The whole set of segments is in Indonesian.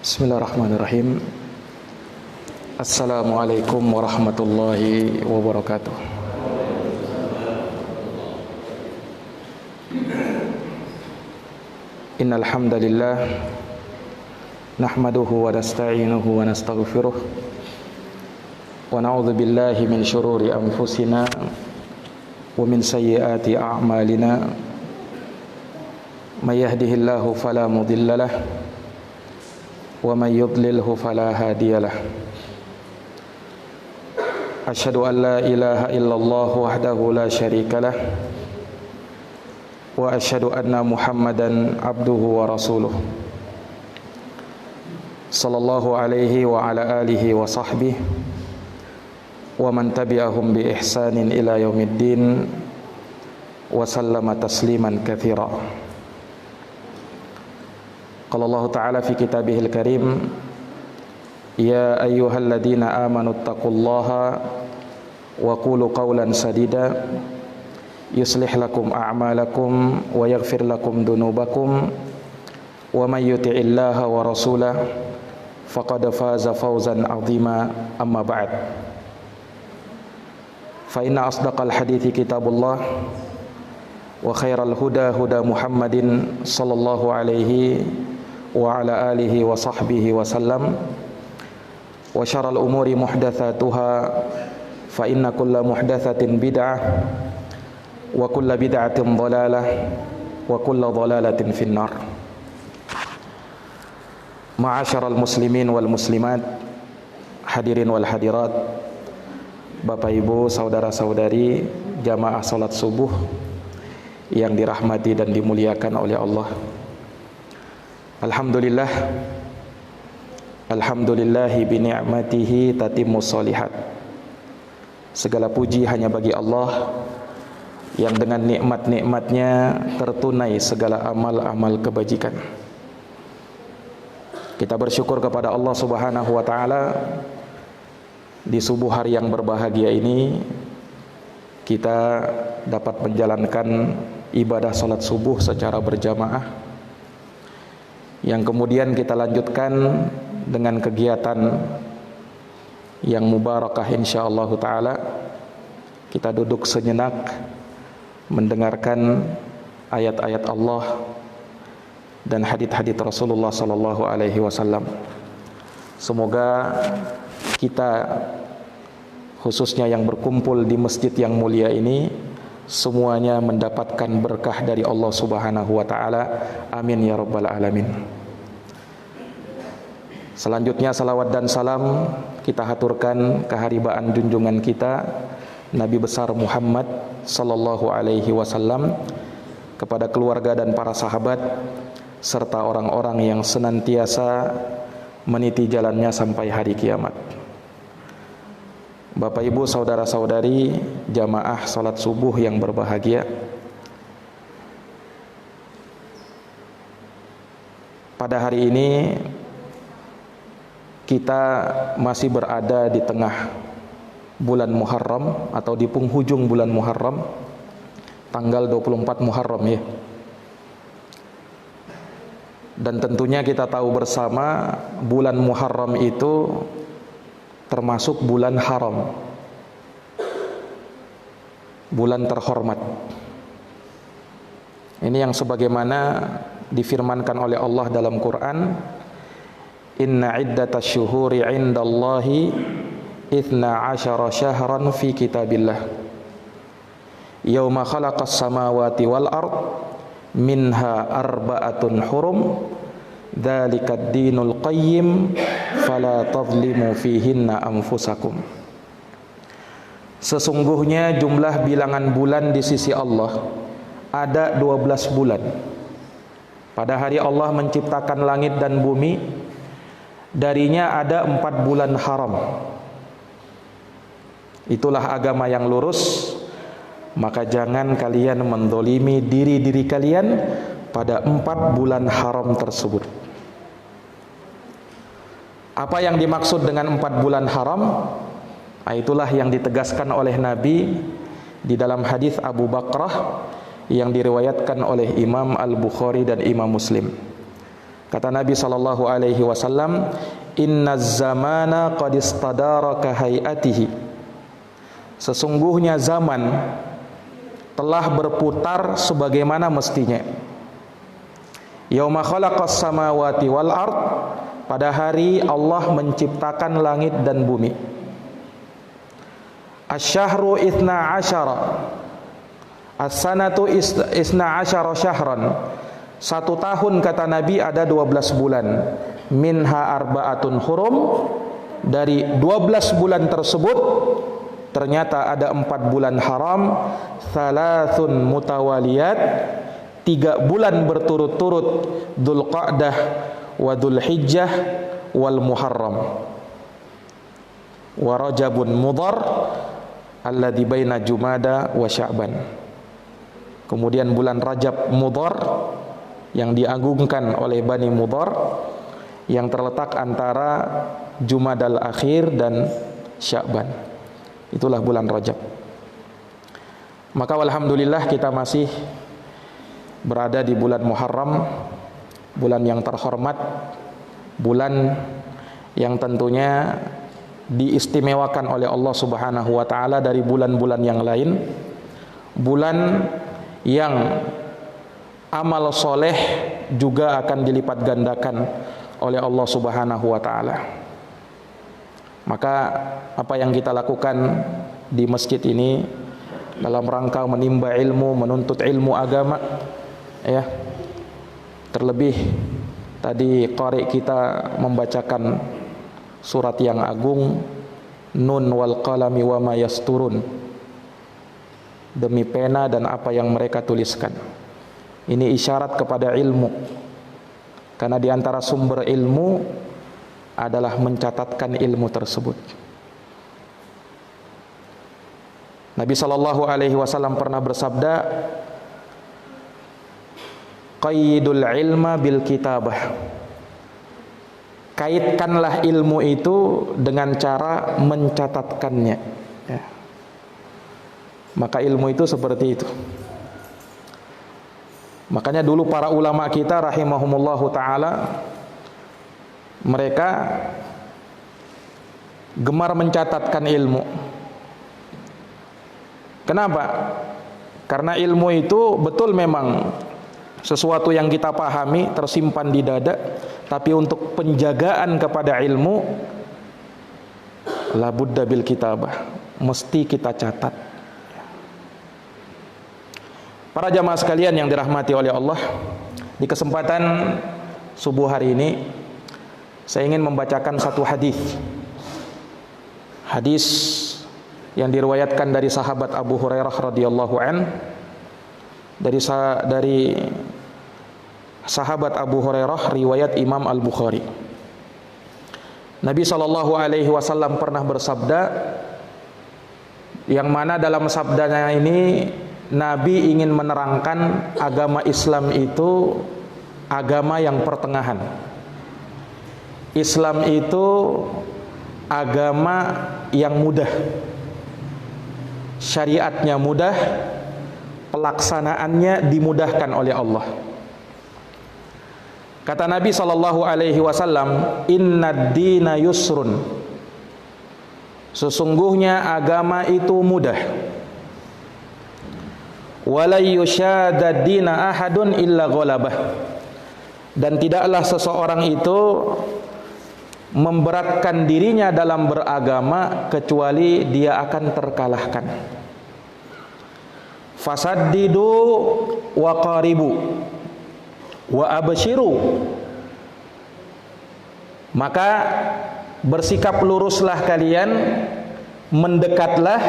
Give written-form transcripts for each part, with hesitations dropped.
Bismillahirrahmanirrahim. Assalamualaikum warahmatullahi wabarakatuh. Innal hamdalillah nahmaduhu wa nasta'inuhu wa nastaghfiruh wa na'udzu billahi min shururi anfusina wa min sayyiati a'malina. May yahdihillahu fala mudilla lahu wa may yudlilhu fala hadiyalah. Asyhadu an la ilaha illallah wahdahu la syarikalah wa asyhadu anna Muhammadan abduhu wa rasuluh. Sallallahu alaihi wa ala alihi wa sahbihi wa man tabi'ahum bi ihsanin ila yaumiddin wa sallama tasliman katsira. Qala Allah Ta'ala fi kitabihil karim, ya ayyuhalladzina amanu taqullaha wa qulu qawlan sadida yuslih lakum a'malakum wa yaghfir lakum dunubakum wa may yuti'illaha wa rasulahu faqad faza fawzan 'azima. Amma ba'd, fa inna asdaqal hadithi kitabullah wa khairal huda huda Muhammadin sallallahu alaihi wa ala alihi wa sahbihi wa sallam, wa syarrul umuri muhdatsatuha fa inna kulla muhdatsatin bid'ah wa kulla bid'atin dhalalah wa kulla dhalalatin finnar. Ma'asyaral muslimin wal muslimat, hadirin wal hadirat, Bapak Ibu, saudara-saudari jamaah salat subuh yang dirahmati dan dimuliakan oleh Allah. Alhamdulillah, alhamdulillahi bi ni'matihi tatimmus sholihat. Segala puji hanya bagi Allah yang dengan nikmat-nikmatnya tertunai segala amal-amal kebajikan. Kita bersyukur kepada Allah Subhanahu wa taala di subuh hari yang berbahagia ini kita dapat menjalankan ibadah salat subuh secara berjamaah, yang kemudian kita lanjutkan dengan kegiatan yang mubarakah insyaallah ta'ala. Kita duduk sejenak mendengarkan ayat-ayat Allah dan hadits-hadits Rasulullah sallallahu alaihi wasallam. Semoga kita, khususnya yang berkumpul di masjid yang mulia ini, semuanya mendapatkan berkah dari Allah Subhanahu wa taala. Amin ya rabbal alamin. Selanjutnya salawat dan salam kita haturkan keharibaan junjungan kita Nabi besar Muhammad sallallahu alaihi wasallam, kepada keluarga dan para sahabat serta orang-orang yang senantiasa meniti jalannya sampai hari kiamat. Bapak Ibu, saudara-saudari jamaah salat subuh yang berbahagia, pada hari ini kita masih berada di tengah bulan Muharram atau di penghujung bulan Muharram, tanggal 24 Muharram ya. Dan tentunya kita tahu bersama bulan Muharram itu termasuk bulan haram, bulan terhormat. Ini yang sebagaimana difirmankan oleh Allah dalam Quran, inna iddatasy syuhuri 'indallahi 12 syahran fi kitabillah yauma khalaqas samawati wal ard minha arba'atun hurum dzalikad dinul qayyim fala tadhlimu fihinna anfusakum. Sesungguhnya jumlah bilangan bulan di sisi Allah ada 12 bulan. Pada hari Allah menciptakan langit dan bumi, darinya ada 4 bulan haram. Itulah agama yang lurus. Maka jangan kalian mendolimi diri-diri kalian pada 4 bulan haram tersebut. Apa yang dimaksud dengan 4 bulan haram? Itulah yang ditegaskan oleh Nabi di dalam hadis Abu Bakrah yang diriwayatkan oleh Imam Al-Bukhari dan Imam Muslim. Kata Nabi sallallahu alaihi wasallam, "Innaz zamana qad istadara ka hayatihi." Sesungguhnya zaman telah berputar sebagaimana mestinya. Yauma khalaqas samawati wal ard, pada hari Allah menciptakan langit dan bumi. Asy-syahru 12, as-sanatu 12 syahran. Satu tahun kata Nabi ada 12 bulan. Minha arba'atun hurum, dari 12 bulan tersebut ternyata ada 4 bulan haram. Thalathun mutawaliyat, 3 bulan berturut-turut, Dzulqa'dah wa Dzulhijjah wal Muharram wa Rajabun Mudhar alladzi baina Jumada wa Sya'ban. Kemudian bulan Rajab Mudhar yang diagungkan oleh Bani Mudhar, yang terletak antara Jumadal Akhir dan Sya'ban. Itulah bulan Rajab. Maka alhamdulillah kita masih berada di bulan Muharram, bulan yang terhormat, bulan yang tentunya diistimewakan oleh Allah Subhanahu wa taala dari bulan-bulan yang lain, bulan yang amal soleh juga akan dilipat gandakan oleh Allah Subhanahu wa taala. Maka apa yang kita lakukan di masjid ini dalam rangka menimba ilmu, menuntut ilmu agama, ya. Terlebih tadi qari kita membacakan surat yang agung, Nun wal qalami wa ma yasturun, demi pena dan apa yang mereka tuliskan. Ini isyarat kepada ilmu, karena di antara sumber ilmu adalah mencatatkan ilmu tersebut. Nabi sallallahu alaihi wasallam pernah bersabda, qayyidul ilma bil kitabah. Kaitkanlah ilmu itu dengan cara mencatatkannya, ya. Maka ilmu itu seperti itu. Makanya dulu para ulama kita rahimahumullahu ta'ala, mereka gemar mencatatkan ilmu. Kenapa? Karena ilmu itu betul memang sesuatu yang kita pahami, tersimpan di dada, tapi untuk penjagaan kepada ilmu, la budda bil kitabah, mesti kita catat. Para jamaah sekalian yang dirahmati oleh Allah, di kesempatan subuh hari ini saya ingin membacakan satu hadis. Hadis yang diriwayatkan dari sahabat Abu Hurairah radhiyallahu an, dari sahabat Abu Hurairah, riwayat Imam Al-Bukhari. Nabi sallallahu alaihi wasallam pernah bersabda, yang mana dalam sabdanya ini Nabi ingin menerangkan agama Islam itu agama yang pertengahan. Islam itu agama yang mudah, syariatnya mudah, pelaksanaannya dimudahkan oleh Allah. Kata Nabi sallallahu alaihi wasallam, "Innad dina yusrun." Sesungguhnya agama itu mudah. "Wala yushadad dina ahadun illa ghalabah." Dan tidaklah seseorang itu memberatkan dirinya dalam beragama kecuali dia akan terkalahkan. Fasaddidu wa qaribu wa abshiru. Maka bersikap luruslah kalian, mendekatlah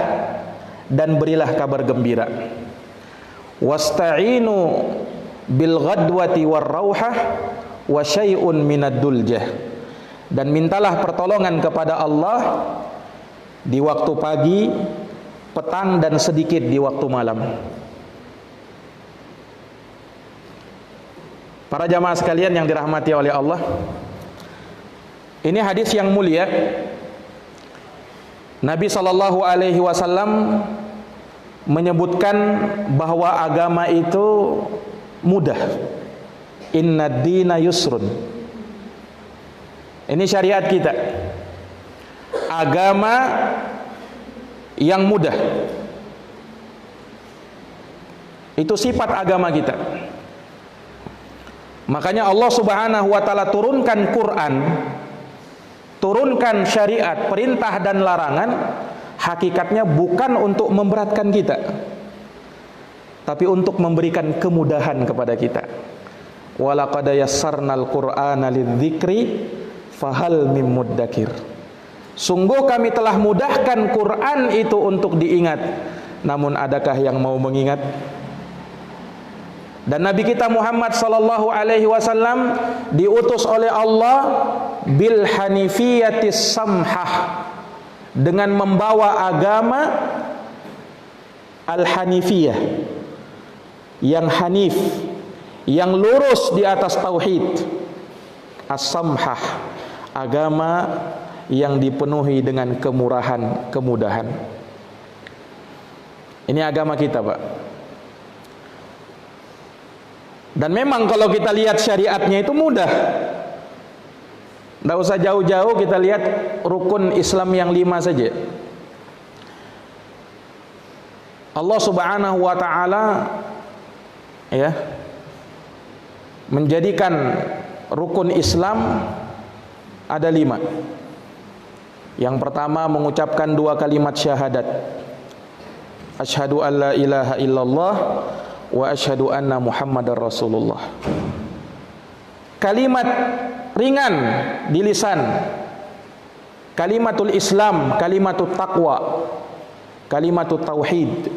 dan berilah kabar gembira. Wasta'inu bil ghadwati war rauhah wa syai'un minad duljah. Dan mintalah pertolongan kepada Allah di waktu pagi, petang, dan sedikit di waktu malam. Para jamaah sekalian yang dirahmati oleh Allah, ini hadis yang mulia. Nabi sallallahu alaihi wasallam menyebutkan bahwa agama itu mudah. Innad dina yusrun. Ini syariat kita. Agama yang mudah. Itu sifat agama kita. Makanya Allah Subhanahu wa taala turunkan Quran, turunkan syariat, perintah dan larangan, hakikatnya bukan untuk memberatkan kita, tapi untuk memberikan kemudahan kepada kita. Walaqad yassarnal Qur'ana lidzikri fahal mim muddakir. Sungguh kami telah mudahkan Quran itu untuk diingat, namun adakah yang mau mengingat? Dan Nabi kita Muhammad sallallahu alaihi wasallam diutus oleh Allah bil hanifiyatis samhah, dengan membawa agama al-hanifiyah, yang hanif, yang lurus di atas tauhid, as-samhah, agama yang dipenuhi dengan kemurahan, kemudahan. Ini agama kita, Pak. Dan memang kalau kita lihat syariatnya itu mudah. Tidak usah jauh-jauh, kita lihat rukun Islam yang 5 saja. Allah Subhanahu wa taala ya menjadikan rukun Islam ada 5. Yang pertama mengucapkan 2 kalimat syahadat. Asyhadu an la ilaha illallah wa asyhadu anna Muhammadar Rasulullah. Kalimat ringan di lisan. Kalimatul Islam, kalimatut taqwa, kalimatut tauhid.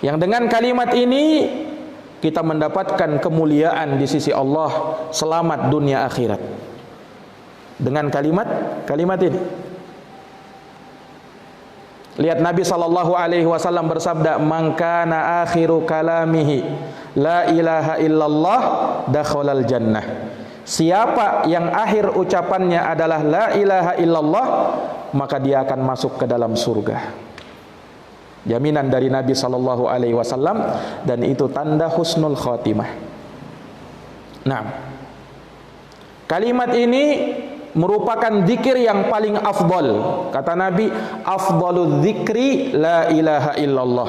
Yang dengan kalimat ini kita mendapatkan kemuliaan di sisi Allah, selamat dunia akhirat. Dengan kalimat ini. Lihat Nabi sallallahu alaihi wasallam bersabda, "Man kana akhiru kalamihi la ilaha illallah dakhalal jannah." Siapa yang akhir ucapannya adalah la ilaha illallah, maka dia akan masuk ke dalam surga. Jaminan dari Nabi sallallahu alaihi wasallam, dan itu tanda husnul khatimah. Nah, kalimat ini merupakan zikir yang paling afdal. Kata Nabi, afdalul zikri la ilaha illallah.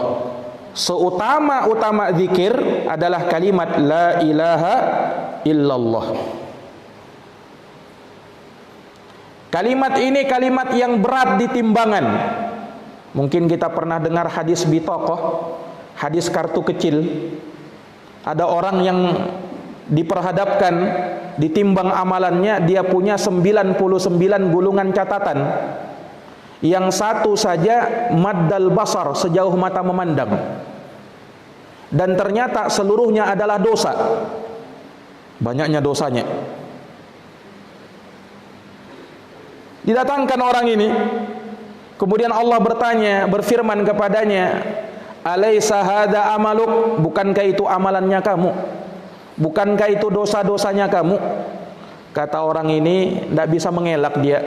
Seutama-utama zikir adalah kalimat la ilaha illallah. Kalimat ini kalimat yang berat di timbangan. Mungkin kita pernah dengar hadis bitaqah, hadis kartu kecil. Ada orang yang diperhadapkan, ditimbang amalannya, dia punya 99 gulungan catatan. Yang satu saja maddal basar, sejauh mata memandang. Dan ternyata seluruhnya adalah dosa. Banyaknya dosanya. Didatangkan orang ini, kemudian Allah berfirman kepadanya, "Alaisa hadza amaluk?" Bukankah itu amalannya kamu? Bukankah itu dosa-dosanya kamu? Kata orang ini, tidak bisa mengelak dia.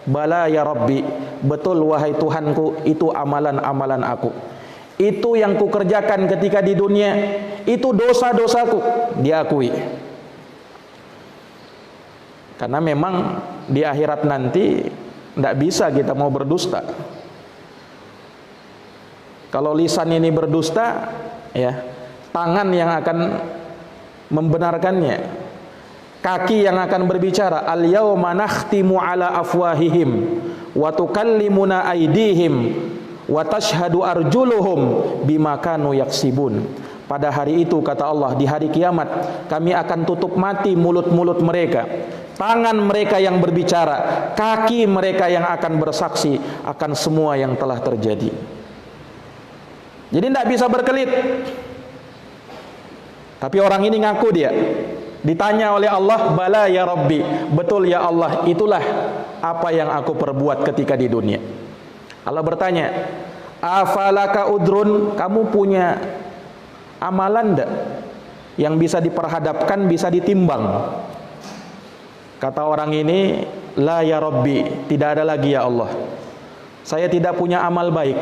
Bala ya Rabbi, betul wahai Tuhanku, itu amalan-amalan aku. Itu yang kukerjakan ketika di dunia, itu dosa-dosaku, diakui. Karena memang di akhirat nanti tidak bisa kita mau berdusta. Kalau lisan ini berdusta, ya, tangan yang akan membenarkannya, kaki yang akan berbicara, al-yauma nakhtimu ala afwahihim wa tukallimuna aydihim wa tashhadu arjuluhum bima kanu yaksibun. Pada hari itu, kata Allah, di hari kiamat, kami akan tutup mati mulut-mulut mereka, tangan mereka yang berbicara, kaki mereka yang akan bersaksi akan semua yang telah terjadi. Jadi tidak bisa berkelit. Tapi orang ini ngaku dia. Ditanya oleh Allah, "Bala ya Rabbi." Betul ya Allah, itulah apa yang aku perbuat ketika di dunia. Allah bertanya, "Afalaka udrun?" Kamu punya amalan enggak yang bisa diperhadapkan, bisa ditimbang? Kata orang ini, "La ya Rabbi." Tidak ada lagi ya Allah. Saya tidak punya amal baik.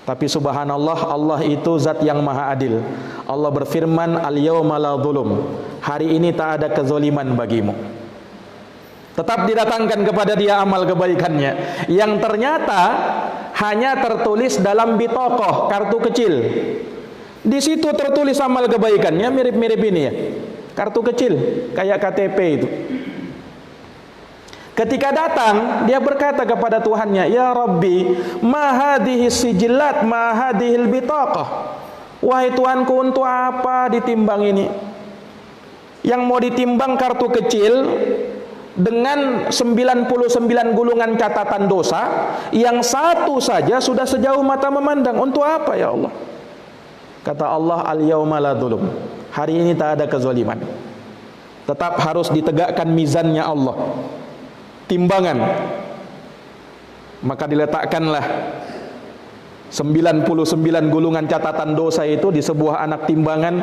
Tapi subhanallah, Allah itu zat yang maha adil. Allah berfirman, "Al-yawma la zulum." Hari ini tak ada kezaliman bagimu. Tetap didatangkan kepada dia amal kebaikannya yang ternyata hanya tertulis dalam bitokoh, kartu kecil. Di situ tertulis amal kebaikannya mirip-mirip ini ya, kartu kecil kayak KTP itu. Ketika datang, dia berkata kepada Tuhannya, "Ya Rabbi, ma hadhihi sijillat, ma hadhil bitaqah." Wahai Tuhanku, untuk apa ditimbang ini? Yang mau ditimbang kartu kecil dengan 99 gulungan catatan dosa, yang satu saja sudah sejauh mata memandang. Untuk apa ya Allah? Kata Allah, "Al-yauma la dzulum." Hari ini tak ada kezaliman. Tetap harus ditegakkan mizannya Allah, timbangan. Maka diletakkanlah 99 gulungan catatan dosa itu di sebuah anak timbangan.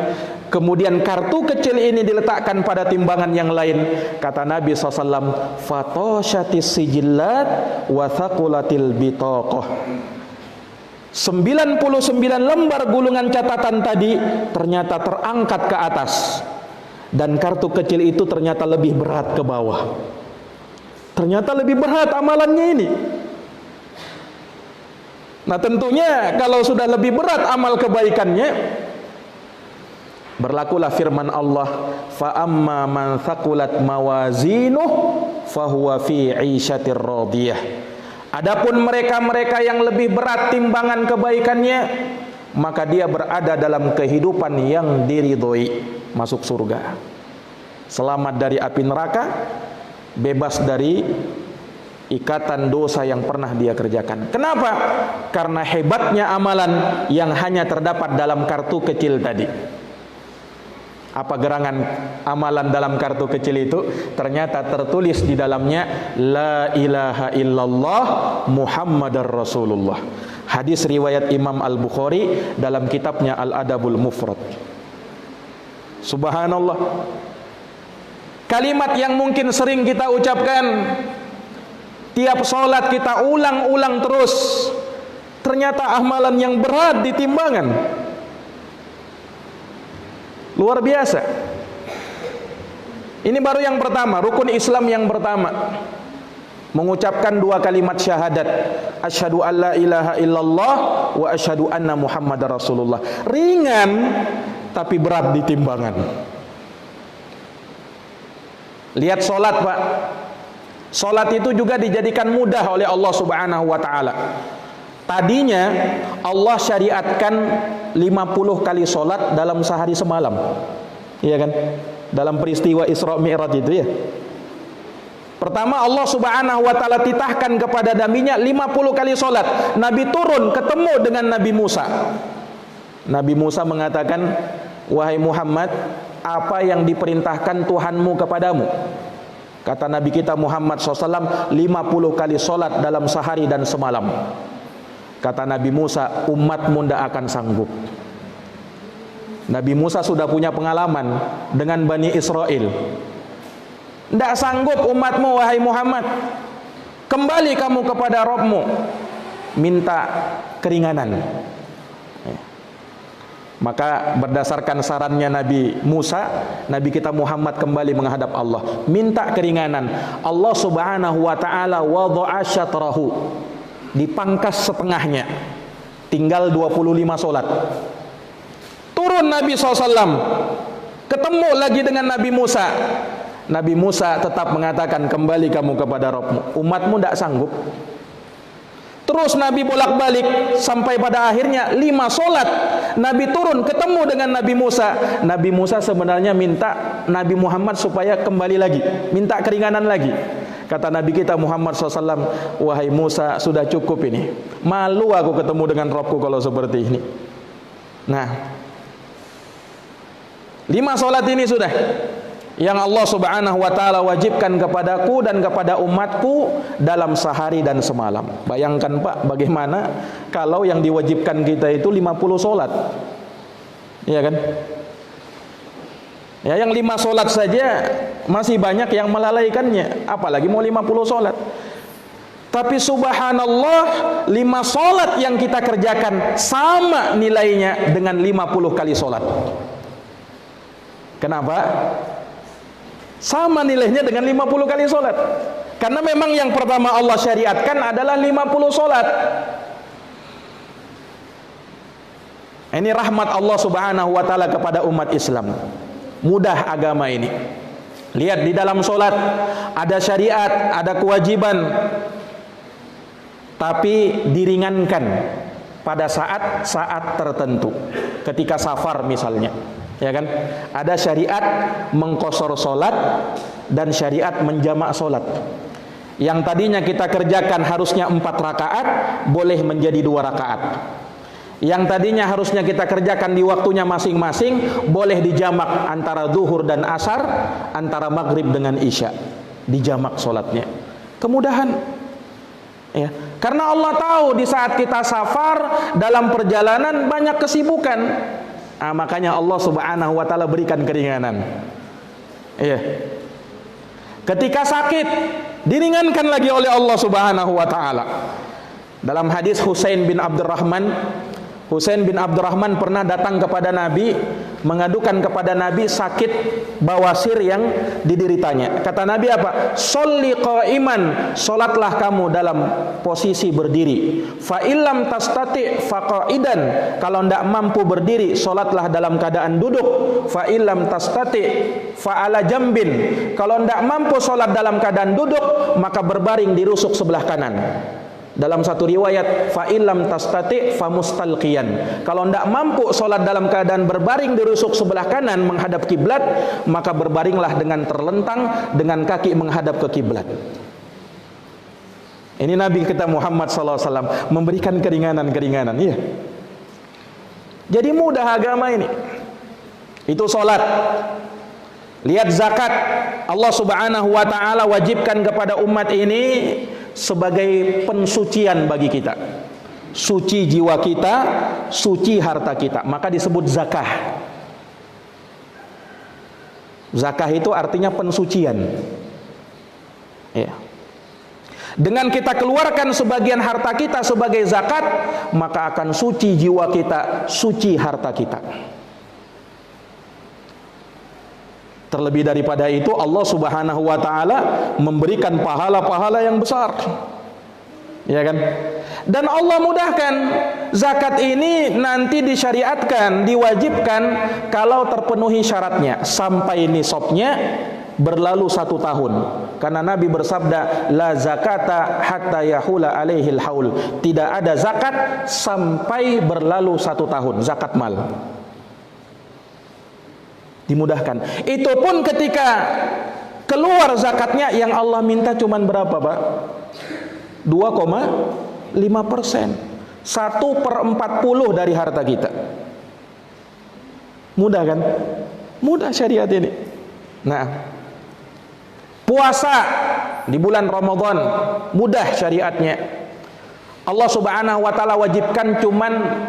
Kemudian kartu kecil ini diletakkan pada timbangan yang lain. Kata Nabi SAW, "Fatoshatis sijillat wa thaqulatil bitaqah." 99 lembar gulungan catatan tadi ternyata terangkat ke atas, dan kartu kecil itu ternyata lebih berat ke bawah. Ternyata lebih berat amalannya ini. Nah tentunya kalau sudah lebih berat amal kebaikannya, berlakulah firman Allah, "Fa amma man thaqulat mawazinuh fahuwa fi 'isyatir radiyah." Adapun mereka-mereka yang lebih berat timbangan kebaikannya, maka dia berada dalam kehidupan yang diridhoi, masuk surga. Selamat dari api neraka, bebas dari ikatan dosa yang pernah dia kerjakan. Kenapa? Karena hebatnya amalan yang hanya terdapat dalam kartu kecil tadi. Apa gerangan amalan dalam kartu kecil itu? Ternyata tertulis di dalamnya, "La ilaha illallah Muhammadar Rasulullah." Hadis riwayat Imam Al-Bukhari dalam kitabnya Al-Adabul Mufrad. Subhanallah. Kalimat yang mungkin sering kita ucapkan, tiap sholat kita ulang-ulang terus, ternyata amalan yang berat di timbangan. Luar biasa. Ini baru yang pertama, rukun Islam yang pertama. Mengucapkan dua kalimat syahadat, asyhadu alla ilaha illallah wa asyhadu anna Muhammadar Rasulullah. Ringan tapi berat di timbangan. Lihat sholat, Pak. Sholat itu juga dijadikan mudah oleh Allah Subhanahu wa ta'ala. Tadinya Allah syariatkan 50 kali sholat dalam sehari semalam, iya kan? Dalam peristiwa Isra Mi'raj itu ya. Pertama Allah Subhanahu wa ta'ala titahkan kepada nabinya 50 kali sholat. Nabi turun ketemu dengan Nabi Musa. Nabi Musa mengatakan, "Wahai Muhammad, apa yang diperintahkan Tuhanmu kepadamu?" Kata Nabi kita Muhammad SAW, 50 kali sholat dalam sehari dan semalam. Kata Nabi Musa, umatmu tidak akan sanggup. Nabi Musa sudah punya pengalaman dengan Bani Israel. Tidak sanggup umatmu, wahai Muhammad. Kembali kamu kepada Rabbmu, minta keringanan. Maka berdasarkan sarannya Nabi Musa, Nabi kita Muhammad kembali menghadap Allah, minta keringanan. Allah Subhanahu wa ta'ala wadha'a syatrahu, dipangkas setengahnya, tinggal 25 sholat. Turun Nabi SAW, ketemu lagi dengan Nabi Musa. Nabi Musa tetap mengatakan, kembali kamu kepada Rabbmu, umatmu tidak sanggup. Terus Nabi bolak-balik sampai pada akhirnya 5 sholat. Nabi turun ketemu dengan Nabi Musa. Nabi Musa sebenarnya minta Nabi Muhammad supaya kembali lagi, minta keringanan lagi. Kata Nabi kita Muhammad SAW, wahai Musa, sudah cukup ini. Malu aku ketemu dengan Rabbku kalau seperti ini. Nah, 5 sholat ini sudah yang Allah Subhanahu wa ta'ala wajibkan kepadaku dan kepada umatku dalam sehari dan semalam. Bayangkan Pak, bagaimana kalau yang diwajibkan kita itu 50 sholat, iya kan? Ya, yang 5 sholat saja masih banyak yang melalaikannya, apalagi mau 50 sholat. Tapi subhanallah, 5 sholat yang kita kerjakan sama nilainya dengan 50 kali sholat. Kenapa? Sama nilainya dengan 50 kali sholat. Karena memang yang pertama Allah syariatkan adalah 50 sholat. Ini rahmat Allah subhanahu wa ta'ala kepada umat Islam. Mudah agama ini. Lihat di dalam sholat ada syariat, ada kewajiban, tapi diringankan pada saat-saat tertentu. Ketika safar misalnya, ya kan? Ada syariat mengqashar sholat dan syariat menjamak sholat. Yang tadinya kita kerjakan harusnya 4 rakaat, boleh menjadi 2 rakaat. Yang tadinya harusnya kita kerjakan di waktunya masing-masing, boleh dijamak antara zuhur dan asar, antara maghrib dengan isya, dijamak sholatnya. Kemudahan, ya. Karena Allah tahu di saat kita safar dalam perjalanan banyak kesibukan, makanya Allah subhanahu wa ta'ala berikan keringanan. Iya. Ketika sakit diringankan lagi oleh Allah subhanahu wa ta'ala. Dalam hadis Husain bin Abdurrahman pernah datang kepada Nabi, mengadukan kepada Nabi sakit bawasir yang dideritanya. Kata Nabi apa? Sholli qa'iman, salatlah kamu dalam posisi berdiri. Fa illam tastati fa qa'idan, kalau tidak mampu berdiri, salatlah dalam keadaan duduk. Fa illam tastati fa ala jambin, kalau tidak mampu salat dalam keadaan duduk, maka berbaring di rusuk sebelah kanan. Dalam satu riwayat, fa illam tastati fa mustalqiyan, kalau tidak mampu solat dalam keadaan berbaring di rusuk sebelah kanan menghadap kiblat, maka berbaringlah dengan terlentang dengan kaki menghadap ke kiblat. Ini Nabi kita Muhammad SAW memberikan keringanan-keringanan. Iya. Jadi mudah agama ini. Itu solat. Lihat zakat, Allah subhanahu wa ta'ala wajibkan kepada umat ini sebagai pensucian bagi kita. Suci jiwa kita, suci harta kita, maka disebut zakah. Zakah itu artinya pensucian, ya. Dengan kita keluarkan sebagian harta kita sebagai zakat, maka akan suci jiwa kita, suci harta kita. Terlebih daripada itu, Allah subhanahu wa ta'ala memberikan pahala-pahala yang besar, ya kan? Dan Allah mudahkan. Zakat ini nanti disyariatkan, diwajibkan kalau terpenuhi syaratnya. Sampai nisabnya berlalu 1 tahun. Karena Nabi bersabda, la zakata hatta yahula alaihil haul, tidak ada zakat sampai berlalu 1 tahun, zakat mal. Dimudahkan. Itu pun ketika keluar zakatnya, yang Allah minta cuman berapa, Pak? 2,5%. 1/40 dari harta kita. Mudah kan? Mudah syariat ini. Nah, puasa di bulan Ramadan mudah syariatnya. Allah subhanahu wa ta'ala wajibkan cuman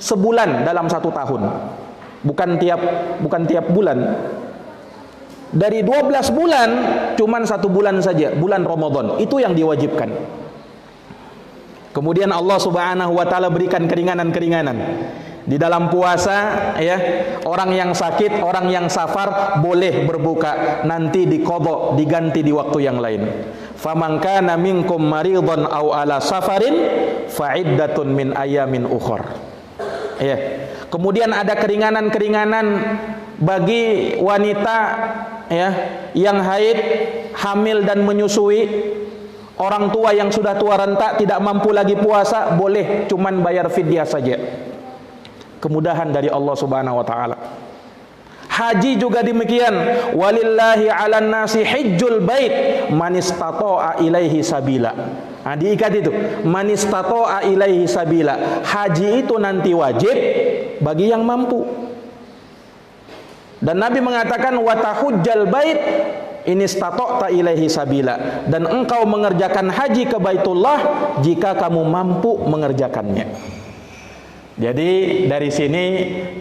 sebulan dalam 1 tahun. Bukan tiap bulan. Dari 12 bulan cuman 1 bulan saja, bulan Ramadan, itu yang diwajibkan. Kemudian Allah subhanahu wa ta'ala berikan keringanan-keringanan di dalam puasa, ya. Orang yang sakit, orang yang safar boleh berbuka, nanti diqadha, diganti di waktu yang lain. Faman kana minkum maridhan aw ala safarin fa iddatun min ayamin ukhra. Ya. Kemudian ada keringanan-keringanan bagi wanita, ya, yang haid, hamil dan menyusui. Orang tua yang sudah tua renta tidak mampu lagi puasa, boleh cuman bayar fidyah saja. Kemudahan dari Allah subhanahu wa ta'ala. Haji juga demikian. Walillahi 'alan nasi hijjul bait man istata'a ilaihi sabila. Nah, diikat itu, man istata'a ilaihi sabila. Haji itu nanti wajib bagi yang mampu. Dan Nabi mengatakan wa tahujjal bait in istata'ta ilaihi sabila, dan engkau mengerjakan haji ke Baitullah jika kamu mampu mengerjakannya. Jadi dari sini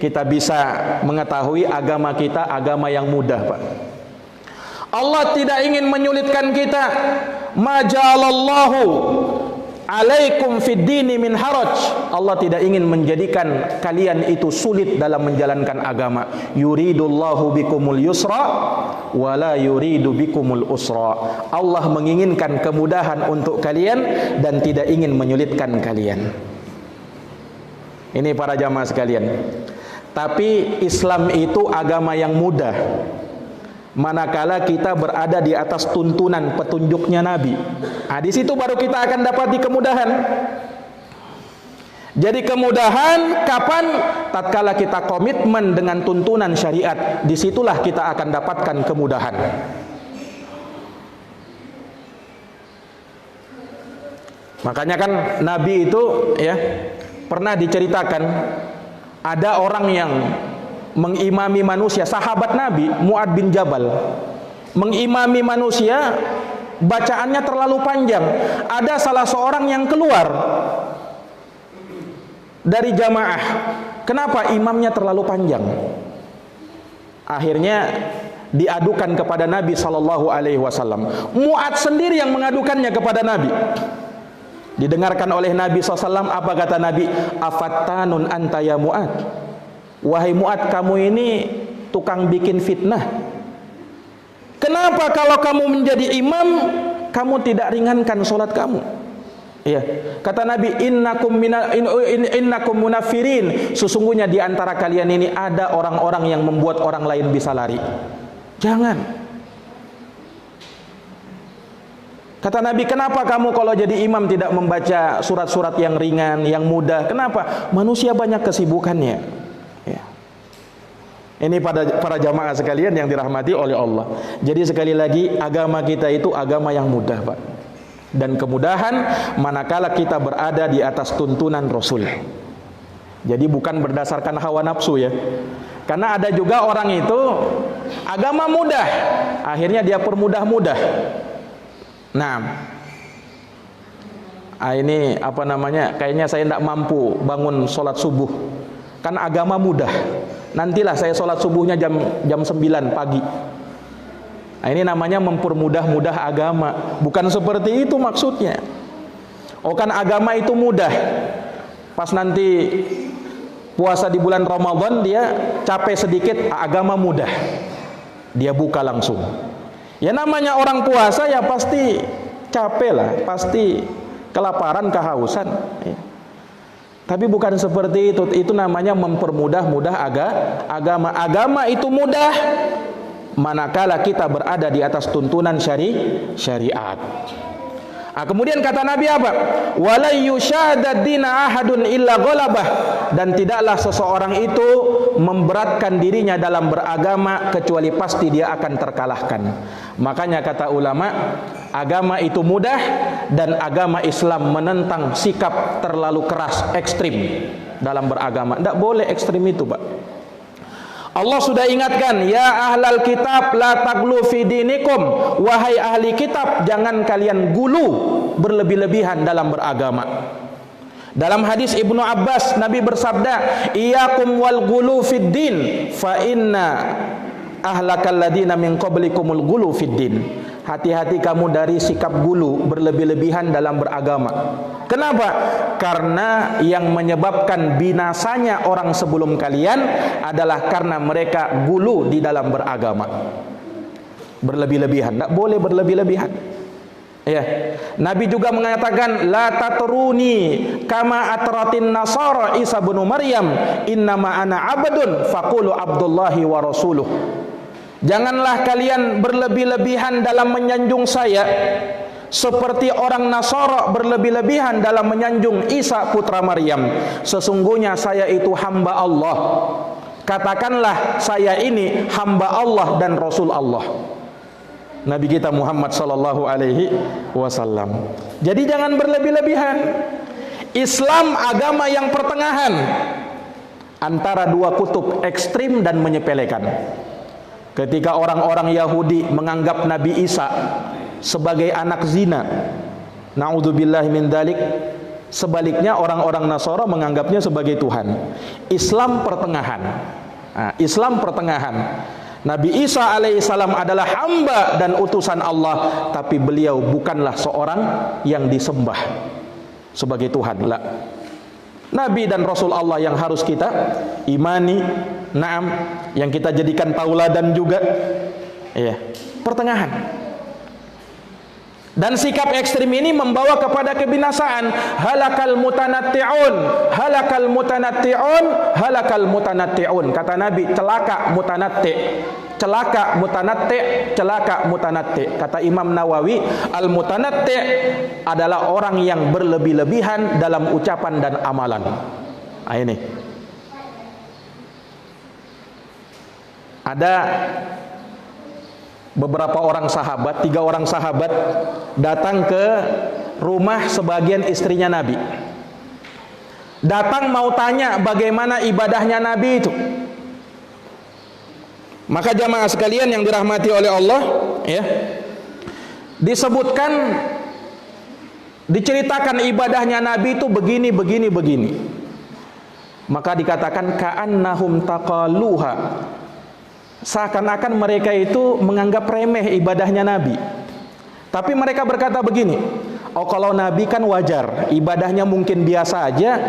kita bisa mengetahui agama kita agama yang mudah, Pak. Allah tidak ingin menyulitkan kita. Majalallahu alaikum fid dini min haraj. Allah tidak ingin menjadikan kalian itu sulit dalam menjalankan agama. Yuridullahu bikumul yusra wala yuridu bikumul usra. Allah menginginkan kemudahan untuk kalian dan tidak ingin menyulitkan kalian. Ini para jamaah sekalian. Tapi Islam itu agama yang mudah, manakala kita berada di atas tuntunan petunjuknya Nabi. Nah, di situ baru kita akan dapat kemudahan. Jadi kemudahan kapan? Tatkala kita komitmen dengan tuntunan syariat, disitulah kita akan dapatkan kemudahan. Makanya kan Nabi itu ya pernah diceritakan ada orang yang mengimami manusia, sahabat Nabi Mu'ad bin Jabal mengimami manusia, bacaannya terlalu panjang. Ada salah seorang yang keluar dari jamaah. Kenapa? Imamnya terlalu panjang. Akhirnya diadukan kepada Nabi sallallahu alaihi wasallam. Mu'ad sendiri yang mengadukannya kepada Nabi. Didengarkan oleh Nabi SAW. Apa kata Nabi? Afattanun anta ya Mu'ad. Wahai Mu'ad, kamu ini tukang bikin fitnah. Kenapa kalau kamu menjadi imam, kamu tidak ringankan sholat kamu? Iya. Kata Nabi, innakum munafirin. Sesungguhnya di antara kalian ini ada orang-orang yang membuat orang lain bisa lari. Jangan. Kata Nabi, kenapa kamu kalau jadi imam tidak membaca surat-surat yang ringan, yang mudah? Kenapa? Manusia banyak kesibukannya. Ya. Ini para jamaah sekalian yang dirahmati oleh Allah. Jadi sekali lagi, agama kita itu agama yang mudah, Pak. Dan kemudahan manakala kita berada di atas tuntunan Rasul. Jadi bukan berdasarkan hawa nafsu ya. Karena ada juga orang itu agama mudah, akhirnya dia permudah-mudah. Nah, ini apa namanya? Kayaknya saya tidak mampu bangun sholat subuh. Kan agama mudah. Nantilah saya sholat subuhnya jam 9 pagi. Nah, ini namanya mempermudah-mudah agama. Bukan seperti itu maksudnya. Oh, kan agama itu mudah. Pas nanti puasa di bulan Ramadan dia capek sedikit, agama mudah. Dia buka langsung. Ya namanya orang puasa ya pasti capek lah, pasti kelaparan, kehausan. Ya. Tapi bukan seperti itu. Itu namanya mempermudah-mudah agama. Agama itu mudah manakala kita berada di atas tuntunan syariat. Nah, kemudian kata Nabi apa? Wala yushadad dina ahadun illa ghalabah. Dan tidaklah seseorang itu memberatkan dirinya dalam beragama kecuali pasti dia akan terkalahkan. Makanya kata ulama, agama itu mudah dan agama Islam menentang sikap terlalu keras, ekstrim dalam beragama. Tidak boleh ekstrim itu, Pak. Allah sudah ingatkan, ya ahlal kitab la taglu fi dinikum. Wahai ahli kitab, jangan kalian gulu berlebih-lebihan dalam beragama. Dalam hadis Ibnu Abbas, Nabi bersabda, iyyakum wal gulu fid din fa inna ahlakal ladina min qablikumul gulu fid din. Hati-hati kamu dari sikap gulu berlebih-lebihan dalam beragama. Kenapa? Karena yang menyebabkan binasanya orang sebelum kalian adalah karena mereka gulu di dalam beragama. Berlebih-lebihan, tidak boleh berlebih-lebihan. Ya. Nabi juga mengatakan la tatruni kama atratin nasara Isa bin Maryam innama ana abdun faqulu abdullahi wa rasuluh. Janganlah kalian berlebih-lebihan dalam menyanjung saya seperti orang Nasara berlebih-lebihan dalam menyanjung Isa putra Maryam. Sesungguhnya saya itu hamba Allah. Katakanlah saya ini hamba Allah dan Rasul Allah. Nabi kita Muhammad sallallahu alaihi wasallam. Jadi jangan berlebih-lebihan. Islam agama yang pertengahan antara dua kutub ekstrim dan menyepelekan. Ketika orang-orang Yahudi menganggap Nabi Isa sebagai anak zina, naudzubillahi min dzalik. Sebaliknya orang-orang Nasara menganggapnya sebagai Tuhan. Islam pertengahan. Nah, Islam pertengahan. Nabi Isa alaihissalam adalah hamba dan utusan Allah, tapi beliau bukanlah seorang yang disembah. sebagai Tuhan. La. Nabi dan Rasul Allah yang harus kita imani, naam, yang kita jadikan tauladan juga. Ya, pertengahan. Dan sikap ekstrim ini membawa kepada kebinasaan. Halakal mutanatti'un, halakal mutanatti'un, halakal mutanatti'un. Kata Nabi, celaka mutanatti', celaka mutanatti', celaka mutanatti'. Kata Imam Nawawi, al-mutanatti' adalah orang yang berlebih-lebihan dalam ucapan dan amalan. Nah, ini. Ada beberapa orang sahabat, 3 orang sahabat datang ke rumah sebagian istrinya Nabi. Datang mau tanya bagaimana ibadahnya Nabi itu. Maka jamaah sekalian yang dirahmati oleh Allah, ya, disebutkan, diceritakan ibadahnya Nabi itu begini, begini, begini. Maka dikatakan ka'annahum taqaluha, seakan-akan mereka itu menganggap remeh ibadahnya Nabi. Tapi mereka berkata begini, oh kalau Nabi kan wajar, ibadahnya mungkin biasa aja,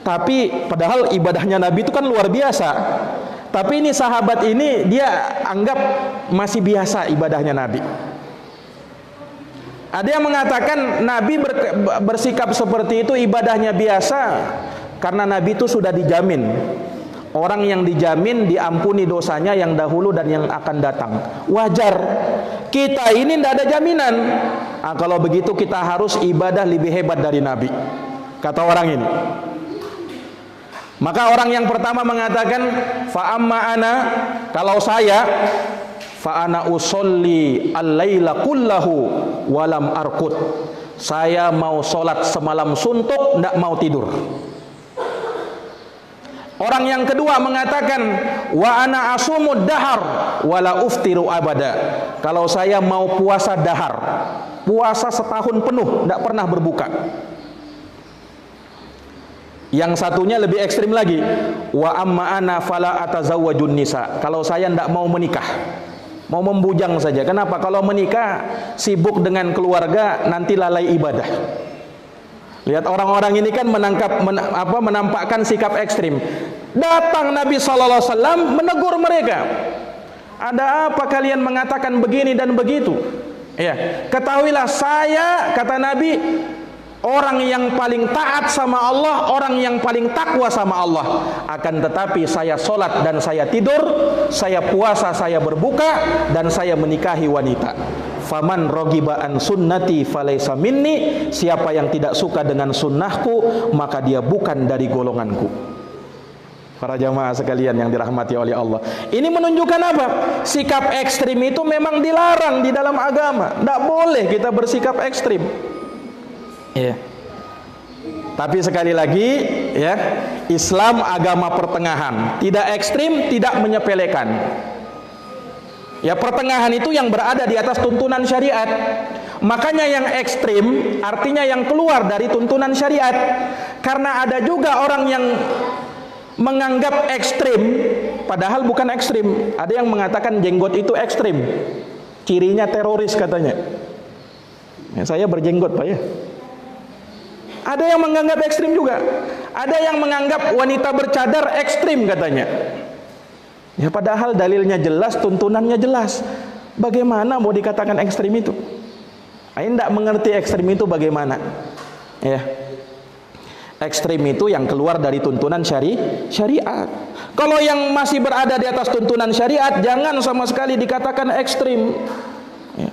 tapi padahal ibadahnya Nabi itu kan luar biasa. Tapi ini sahabat ini dia anggap masih biasa ibadahnya Nabi. Ada yang mengatakan Nabi bersikap seperti itu ibadahnya biasa karena Nabi itu sudah dijamin. Orang yang dijamin diampuni dosanya yang dahulu dan yang akan datang. Wajar. Kita ini tidak ada jaminan. Nah, kalau begitu kita harus ibadah lebih hebat dari Nabi, kata orang ini. Maka orang yang pertama mengatakan, fa amma ana, kalau saya, fa ana usolli al-laila kullahu walam arkut. Saya mau sholat semalam suntuk, tidak mau tidur. Orang yang kedua mengatakan, wa ana asumud dahar wala uftiru abada. Kalau saya mau puasa dahar, puasa setahun penuh, tidak pernah berbuka. Yang satunya lebih ekstrim lagi, wa amma ana fala atazawwajun nisa. Kalau saya tidak mau menikah, mau membujang saja. Kenapa? Kalau menikah sibuk dengan keluarga, nanti lalai ibadah. Lihat orang-orang ini kan menampakkan sikap ekstrim. Datang Nabi SAW menegur mereka. Ada apa kalian mengatakan begini dan begitu? Ya, ketahuilah saya, kata Nabi, orang yang paling taat sama Allah, orang yang paling takwa sama Allah. Akan tetapi saya sholat dan saya tidur, saya puasa, saya berbuka, dan saya menikahi wanita. Faman rogiba an sunnati falaysa minni. Siapa yang tidak suka dengan sunnahku, maka dia bukan dari golonganku. Para jamaah sekalian yang dirahmati oleh Allah, ini menunjukkan apa? Sikap ekstrim itu memang dilarang di dalam agama. Tidak boleh kita bersikap ekstrim. Ya. Tapi sekali lagi, ya, Islam agama pertengahan, tidak ekstrim, tidak menyepelekan. Ya, pertengahan itu yang berada di atas tuntunan syariat. Makanya yang ekstrim artinya yang keluar dari tuntunan syariat. Karena ada juga orang yang menganggap ekstrim padahal bukan ekstrim. Ada yang mengatakan jenggot itu ekstrim, cirinya teroris katanya. Ya, saya berjenggot Pak ya. Ada yang menganggap ekstrim juga. Ada yang menganggap wanita bercadar ekstrim katanya. Ya, padahal dalilnya jelas, tuntunannya jelas. Bagaimana mau dikatakan ekstrim itu? Saya tidak mengerti ekstrim itu bagaimana. Ya, ekstrim itu yang keluar dari tuntunan syariat. Kalau yang masih berada di atas tuntunan syariat, jangan sama sekali dikatakan ekstrim. Ya.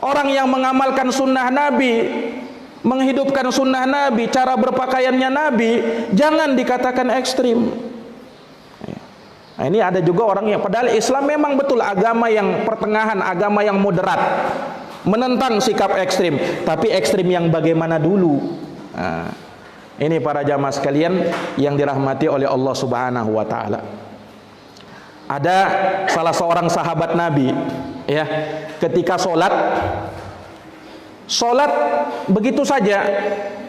Orang yang mengamalkan sunnah Nabi, menghidupkan sunnah Nabi, cara berpakaiannya Nabi, jangan dikatakan ekstrim. Nah, ini ada juga orang yang padahal Islam memang betul agama yang pertengahan, agama yang moderat, menentang sikap ekstrim. Tapi ekstrim yang bagaimana dulu? Nah, ini para jamaah sekalian yang dirahmati oleh Allah Subhanahu wa taala. Ada salah seorang sahabat Nabi, ya, ketika sholat begitu saja.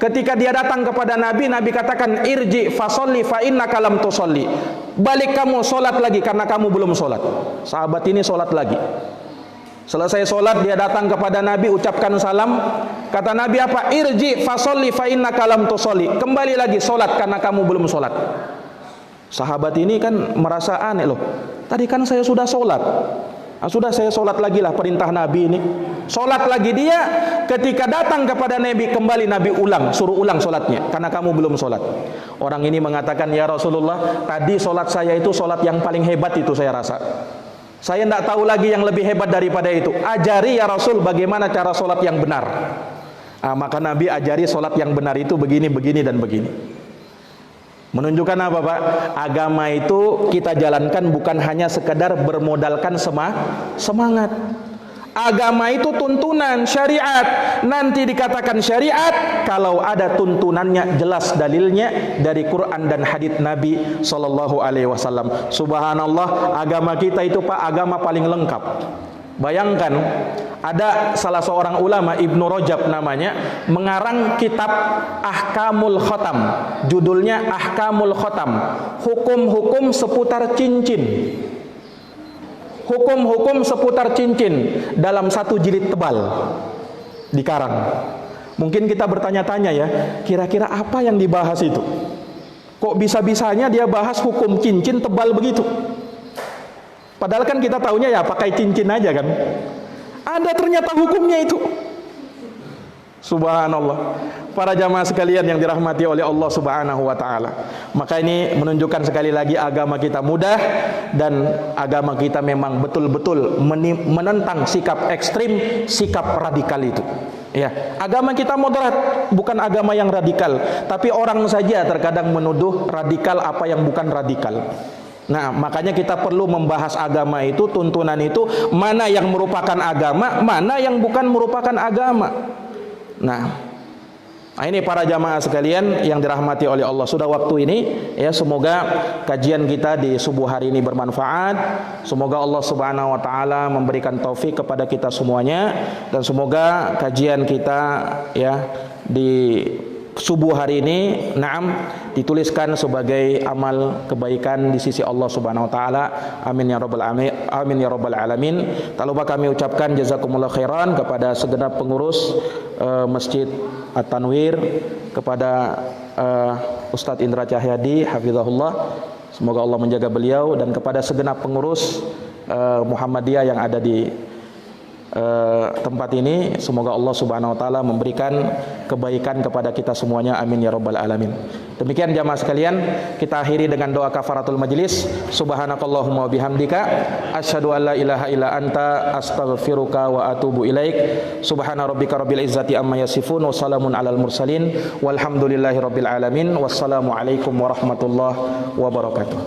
Ketika dia datang kepada Nabi, Nabi katakan, irji fasolli fa innaka lam tusolli. Balik kamu sholat lagi karena kamu belum sholat. Sahabat ini sholat lagi. Selesai sholat dia datang kepada Nabi, ucapkan salam. Kata Nabi apa? Irji fasolli fa innaka lam tusolli. Kembali lagi sholat karena kamu belum sholat. Sahabat ini kan merasa aneh loh. Tadi kan saya sudah sholat. Sudah saya sholat lagi lah, perintah Nabi ini. Sholat lagi dia, ketika datang kepada Nabi, kembali Nabi suruh ulang sholatnya karena kamu belum sholat. Orang ini mengatakan, ya Rasulullah, tadi sholat saya itu sholat yang paling hebat itu saya rasa. Saya tidak tahu lagi yang lebih hebat daripada itu. Ajari ya Rasul bagaimana cara sholat yang benar. Maka Nabi ajari sholat yang benar itu begini, begini, dan begini. Menunjukkan apa Pak? Agama itu kita jalankan bukan hanya sekedar bermodalkan semangat. Agama itu tuntunan syariat. Nanti dikatakan syariat kalau ada tuntunannya, jelas dalilnya dari Quran dan hadits Nabi sallallahu alaihi wasallam. Subhanallah, agama kita itu Pak, agama paling lengkap. Bayangkan, ada salah seorang ulama, Ibnu Rajab namanya, mengarang kitab Ahkamul Khatam. Judulnya Ahkamul Khatam, hukum-hukum seputar cincin. Hukum-hukum seputar cincin dalam satu jilid tebal dikarang. Mungkin kita bertanya-tanya ya, kira-kira apa yang dibahas itu? Kok bisa-bisanya dia bahas hukum cincin tebal begitu? Padahal kan kita taunya ya pakai cincin aja kan. Ada ternyata hukumnya itu. Subhanallah. Para jamaah sekalian yang dirahmati oleh Allah Subhanahu wa taala. Maka ini menunjukkan sekali lagi agama kita mudah dan agama kita memang betul-betul menentang sikap ekstrim, sikap radikal itu. Ya, agama kita moderat, bukan agama yang radikal, tapi orang saja terkadang menuduh radikal apa yang bukan radikal. Nah, makanya kita perlu membahas agama itu, tuntunan itu, mana yang merupakan agama, mana yang bukan merupakan agama. Nah, ini para jamaah sekalian yang dirahmati oleh Allah. Sudah waktu ini ya, semoga kajian kita di subuh hari ini bermanfaat. Semoga Allah Subhanahu wa taala memberikan taufik kepada kita semuanya, dan semoga kajian kita ya di subuh hari ini dituliskan sebagai amal kebaikan di sisi Allah Subhanahu wa taala. Amin ya rabbal alamin. Amin ya rabbal alamin. Tak lupa kami ucapkan jazakumullah khairan kepada segenap pengurus Masjid At-Tanwir, kepada Ustadz Indra Cahyadi hafizahullah, semoga Allah menjaga beliau, dan kepada segenap pengurus Muhammadiyah yang ada di tempat ini, semoga Allah Subhanahu wa taala memberikan kebaikan kepada kita semuanya. Amin ya rabbal alamin. Demikian jamaah sekalian, kita akhiri dengan doa kafaratul majlis. Subhanakallahumma wa bihamdika asyhadu an la ilaha illa anta astaghfiruka wa atubu ilaik. Subhana rabbika rabbil izzati amma yasifun wa salamun alal mursalin walhamdulillahi rabbil alamin. Wassalamu alaikum warahmatullahi wabarakatuh.